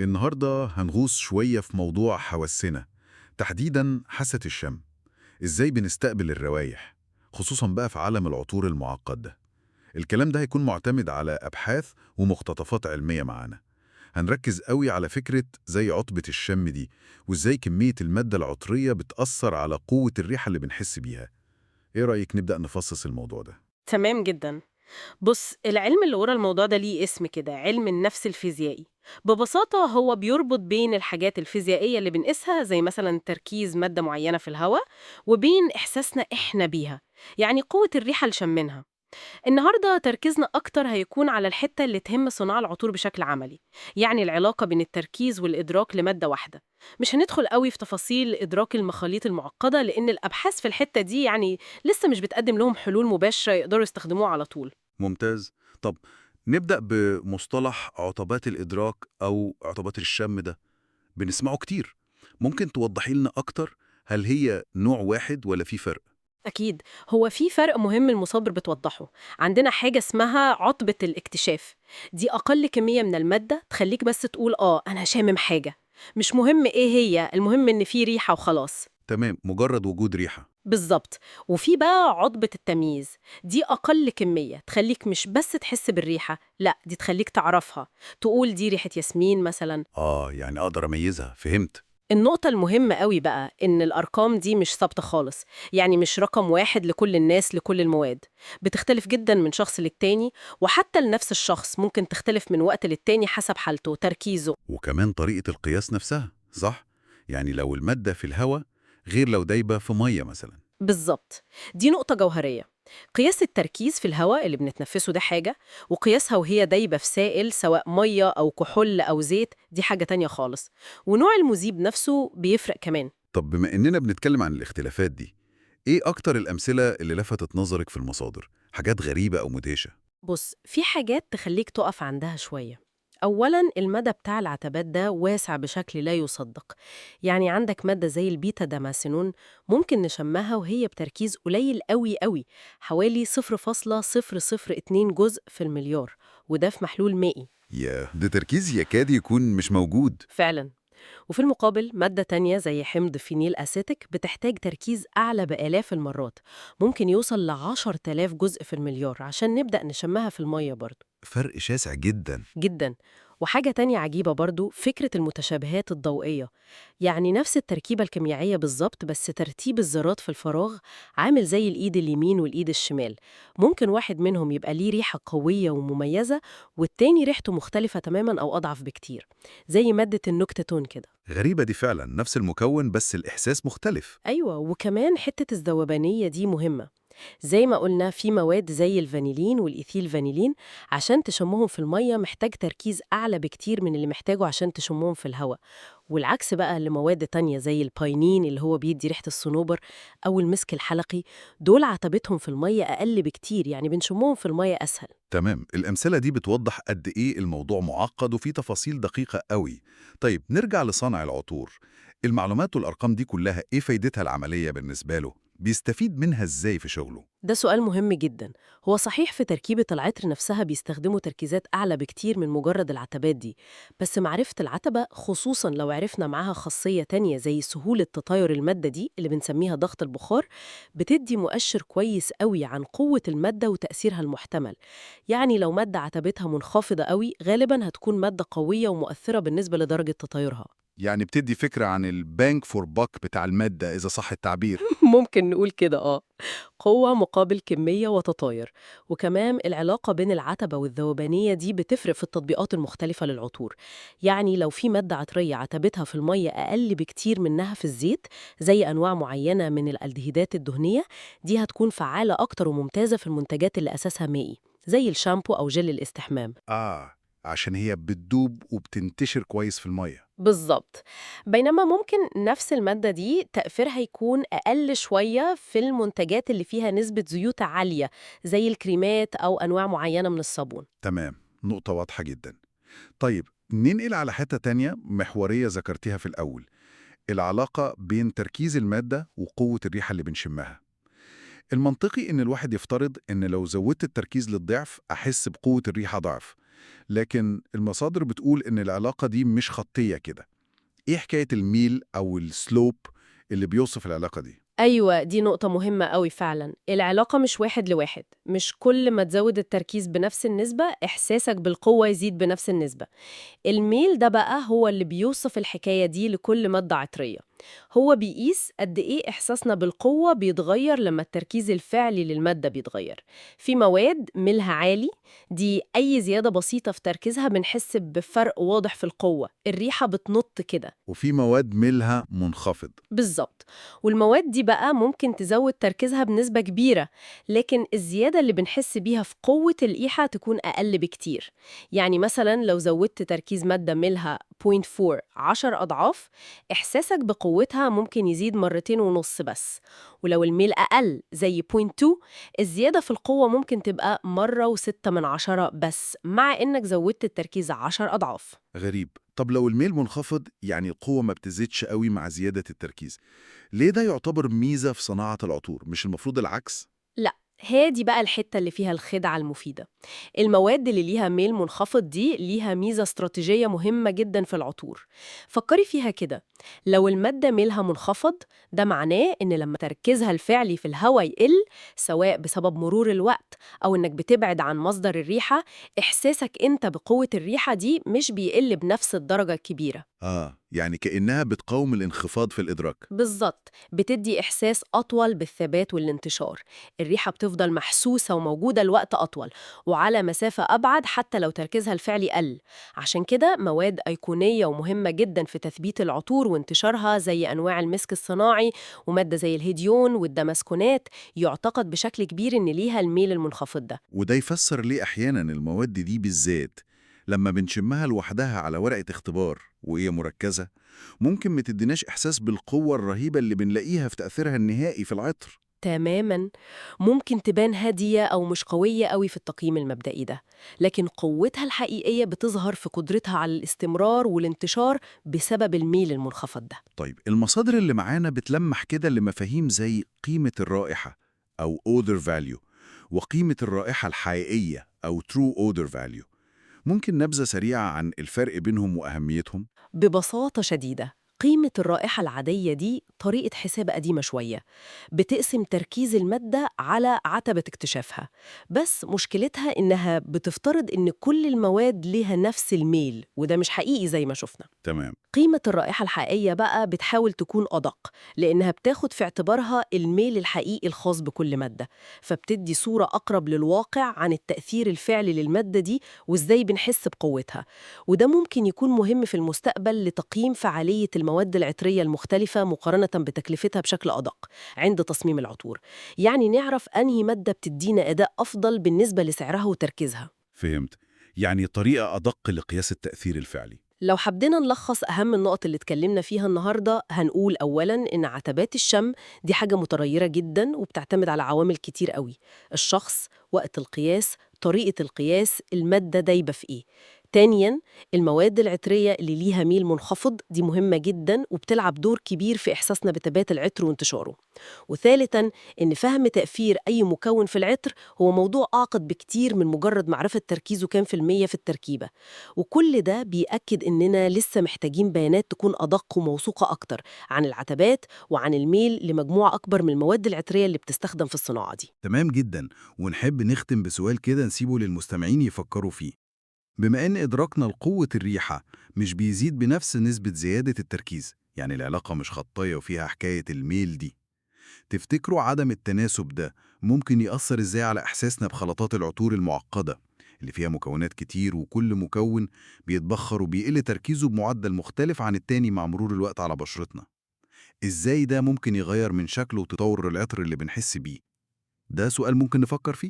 النهاردة هنغوص شوية في موضوع حواسنا، تحديداً حاسة الشم. إزاي بنستقبل الروايح، خصوصاً بقى في عالم العطور المعقد ده. الكلام ده هيكون معتمد على أبحاث ومقتطفات علمية معانا. هنركز قوي على فكرة زي عطبة الشم دي، وإزاي كمية المادة العطرية بتأثر على قوة الريحة اللي بنحس بيها. إيه رأيك نبدأ نفصص الموضوع ده؟ تمام جدا. بص، العلم اللي ورا الموضوع ده ليه اسم كده، علم النفس الفيزيائي. ببساطة هو بيربط بين الحاجات الفيزيائية اللي بنقيسها زي مثلا تركيز مادة معينة في الهواء وبين إحساسنا إحنا بيها، يعني قوة الريحة اللي شمنها. النهاردة تركيزنا أكتر هيكون على الحتة اللي تهم صناع العطور بشكل عملي، يعني العلاقة بين التركيز والإدراك لمادة واحدة. مش هندخل قوي في تفاصيل إدراك المخاليط المعقدة لأن الأبحاث في الحتة دي لسه مش بتقدم لهم حلول مباشرة يقدروا يستخدموها على طول. ممتاز. طب نبدأ بمصطلح عطبات الإدراك أو عطبات الشم ده، بنسمعه كتير. ممكن توضحي لنا أكتر؟ هل هي نوع واحد ولا في فرق؟ أكيد، هو في فرق مهم المصادر بتوضحه. عندنا حاجة اسمها عطبة الاكتشاف، دي أقل كمية من المادة تخليك بس تقول أنا شامم حاجة. مش مهم إيه هي، المهم إن في ريحة وخلاص. تمام، مجرد وجود ريحة. بالظبط. وفي بقى عضبة التمييز، دي أقل كمية تخليك مش بس تحس بالريحة، لا دي تخليك تعرفها، تقول دي ريحة ياسمين مثلا. يعني أقدر أميزها، فهمت. النقطة المهمة قوي بقى إن الأرقام دي مش ثابتة خالص، يعني مش رقم واحد لكل الناس لكل المواد. بتختلف جدا من شخص للتاني، وحتى لنفس الشخص ممكن تختلف من وقت للتاني حسب حالته وتركيزه. وكمان طريقة القياس نفسها، صح؟ يعني لو المادة في الهواء غير لو دايبة في مية مثلا. بالظبط، دي نقطة جوهرية. قياس التركيز في الهواء اللي بنتنفسه ده حاجة، وقياسها وهي دايبة في سائل سواء مية أو كحول أو زيت دي حاجة تانية خالص. ونوع المذيب نفسه بيفرق كمان. طب بما إننا بنتكلم عن الاختلافات دي، إيه أكتر الأمثلة اللي لفتت نظرك في المصادر؟ حاجات غريبة أو مدهشة؟ بص، في حاجات تخليك تقف عندها شوية. أولاً المدى بتاع العتبات ده واسع بشكل لا يصدق. يعني عندك مادة زي البيتا داماسينون ممكن نشمها وهي بتركيز قليل قوي قوي، حوالي 0.002 جزء في المليار، وده في محلول مائي. ده تركيز يكاد يكون مش موجود. فعلاً. وفي المقابل مادة تانية زي حمض فينيل أسيتيك بتحتاج تركيز أعلى بآلاف المرات، ممكن يوصل ل10,000 جزء في المليار عشان نبدأ نشمها في المية برضه. فرق شاسع جدا. جدا. وحاجة تانية عجيبة برضو فكرة المتشابهات الضوئية، يعني نفس التركيبة الكيميائية بالظبط بس ترتيب الذرات في الفراغ عامل زي الإيد اليمين والإيد الشمال. ممكن واحد منهم يبقى ليه ريحة قوية ومميزة والتاني ريحته مختلفة تماما أو أضعف بكتير، زي مادة النكتتون كده. غريبة دي فعلا، نفس المكون بس الإحساس مختلف. أيوة، وكمان حتة الذوبانية دي مهمة. زي ما قلنا في مواد زي الفانيلين والإيثيل فانيلين عشان تشمهم في المية محتاج تركيز أعلى بكتير من اللي محتاجه عشان تشمهم في الهواء. والعكس بقى لمواد تانية زي الباينين اللي هو بيدي ريحة الصنوبر أو المسك الحلقي، دول عتبتهم في المية أقل بكتير، يعني بنشمهم في المية أسهل. تمام، الأمثلة دي بتوضح قد إيه الموضوع معقد وفيه تفاصيل دقيقة قوي. طيب نرجع لصانع العطور. المعلومات والأرقام دي كلها إيه فايدتها العملية بالنسبة له؟ بيستفيد منها إزاي في شغله؟ ده سؤال مهم جدا. هو صحيح في تركيبة العطر نفسها بيستخدموا تركيزات أعلى بكتير من مجرد العتبات دي، بس معرفة العتبة خصوصا لو عرفنا معاها خاصية تانية زي سهولة تطاير المادة دي اللي بنسميها ضغط البخار، بتدي مؤشر كويس قوي عن قوة المادة وتأثيرها المحتمل. يعني لو مادة عتبتها منخفضة قوي غالبا هتكون مادة قوية ومؤثرة بالنسبة لدرجة تطايرها. يعني بتدي فكرة عن البانك فور باك بتاع المادة إذا صح التعبير. ممكن نقول كده قوة مقابل كمية وتطاير. وكمان العلاقة بين العتبة والذوبانية دي بتفرق في التطبيقات المختلفة للعطور. يعني لو في مادة عطرية عتبتها في المية أقل بكتير منها في الزيت، زي أنواع معينة من الألدهيدات الدهنية، دي هتكون فعالة أكتر وممتازة في المنتجات اللي أساسها مائي زي الشامبو أو جل الاستحمام. عشان هي بتدوب وبتنتشر كويس في المية. بالظبط. بينما ممكن نفس المادة دي تأثيرها يكون أقل شوية في المنتجات اللي فيها نسبة زيوت عالية زي الكريمات أو أنواع معينة من الصابون. تمام، نقطة واضحة جدا. طيب ننقل على حتة تانية محورية ذكرتيها في الأول، العلاقة بين تركيز المادة وقوة الريحة اللي بنشمها. المنطقي إن الواحد يفترض إن لو زودت التركيز للضعف أحس بقوة الريحة ضعف، لكن المصادر بتقول إن العلاقة دي مش خطية كده. إيه حكاية الميل أو السلوب اللي بيوصف العلاقة دي؟ أيوة، دي نقطة مهمة قوي فعلا. العلاقة مش واحد لواحد، مش كل ما تزود التركيز بنفس النسبة إحساسك بالقوة يزيد بنفس النسبة. الميل ده بقى هو اللي بيوصف الحكاية دي لكل مادة عطرية. هو بيقيس قد إيه إحساسنا بالقوة بيتغير لما التركيز الفعلي للمادة بيتغير. في مواد ميلها عالي، دي أي زيادة بسيطة في تركيزها بنحس بفرق واضح في القوة، الريحة بتنط كده. وفي مواد ميلها منخفض. بالظبط. والمواد دي بقى ممكن تزود تركيزها بنسبة كبيرة، لكن الزيادة اللي بنحس بيها في قوة القيحة تكون أقل بكتير. يعني مثلا لو زودت تركيز مادة ميلها 0.4 10 أضعاف، إحساسك بقوتها ممكن يزيد 2.5 بس. ولو الميل أقل زي 0.2، الزيادة في القوة ممكن تبقى 1.6 بس، مع إنك زودت التركيز 10 أضعاف. غريب. طب لو الميل منخفض، يعني القوة ما بتزيدش قوي مع زيادة التركيز، ليه ده يعتبر ميزة في صناعة العطور؟ مش المفروض العكس؟ لا، هي بقى الحتة اللي فيها الخدعة المفيدة. المواد اللي ليها ميل منخفض دي ليها ميزة استراتيجية مهمة جدا في العطور. فكري فيها كده، لو المادة ميلها منخفض، ده معناه إن لما تركيزها الفعلي في الهواء يقل، سواء بسبب مرور الوقت أو إنك بتبعد عن مصدر الريحة، إحساسك أنت بقوة الريحة دي مش بيقل بنفس الدرجة الكبيرة. يعني كأنها بتقاوم الانخفاض في الإدراك. بالظبط، بتدي إحساس أطول بالثبات والانتشار. الريحة بتفضل محسوسة وموجودة لوقت أطول وعلى مسافة أبعد حتى لو تركيزها الفعلي قل. عشان كده مواد أيقونية ومهمة جدا في تثبيت العطور وانتشارها زي أنواع المسك الصناعي ومادة زي الهيديون والدمسكونات يعتقد بشكل كبير إن ليها الميل المنخفض ده. وده يفسر ليه أحيانا المواد دي بالذات لما بنشمها لوحدها على ورقة اختبار وهي مركزة، ممكن ما تديناش إحساس بالقوة الرهيبة اللي بنلاقيها في تأثيرها النهائي في العطر. تماماً. ممكن تبان هادية أو مش قوية قوي في التقييم المبدئي ده، لكن قوتها الحقيقية بتظهر في قدرتها على الاستمرار والانتشار بسبب الميل المنخفض ده. طيب المصادر اللي معانا بتلمح كده لمفاهيم زي قيمة الرائحة أو odor value، وقيمة الرائحة الحقيقية أو true odor value. ممكن نبذة سريعة عن الفرق بينهم وأهميتهم؟ ببساطة شديدة، قيمة الرائحة العادية دي طريقة حساب قديمة شوية، بتقسم تركيز المادة على عتبة اكتشافها، بس مشكلتها إنها بتفترض إن كل المواد ليها نفس الميل، وده مش حقيقي زي ما شفنا. تمام. قيمة الرائحة الحقيقية بقى بتحاول تكون أدق، لأنها بتاخد في اعتبارها الميل الحقيقي الخاص بكل مادة، فبتدي صورة أقرب للواقع عن التأثير الفعلي للمادة دي وإزاي بنحس بقوتها. وده ممكن يكون مهم في المستقبل لتقييم فعالية المواد العطرية المختلفة مقارنة بتكلفتها بشكل أدق عند تصميم العطور، يعني نعرف أنهي مادة بتدينا أداء أفضل بالنسبة لسعرها وتركيزها. فهمت. يعني طريقة أدق لقياس التأثير الفعلي. لو حبينا نلخص أهم النقط اللي اتكلمنا فيها النهاردة، هنقول أولاً إن عتبات الشم دي حاجة متغيرة جداً وبتعتمد على عوامل كتير قوي: الشخص، وقت القياس، طريقة القياس، المادة دايبة في إيه. تانياً، المواد العطرية اللي ليها ميل منخفض دي مهمة جداً وبتلعب دور كبير في إحساسنا بثبات العطر وانتشاره. وثالثاً، إن فهم تأثير أي مكون في العطر هو موضوع أعقد بكتير من مجرد معرفة تركيزه كام في المية في التركيبة، وكل ده بيأكد إننا لسه محتاجين بيانات تكون أدق وموثوقة أكتر عن العتبات وعن الميل لمجموعة أكبر من المواد العطرية اللي بتستخدم في الصناعة دي. تمام جدا. ونحب نختم بسؤال كده نسيبه للمستمعين يفكروا فيه. بما إن إدراكنا لقوة الريحة مش بيزيد بنفس نسبة زيادة التركيز، يعني العلاقة مش خطية وفيها حكاية الميل دي، تفتكروا عدم التناسب ده ممكن يأثر إزاي على إحساسنا بخلطات العطور المعقدة اللي فيها مكونات كتير وكل مكون بيتبخر وبيقل تركيزه بمعدل مختلف عن التاني مع مرور الوقت على بشرتنا؟ إزاي ده ممكن يغير من شكل وتطور العطر اللي بنحس بيه؟ ده سؤال ممكن نفكر فيه.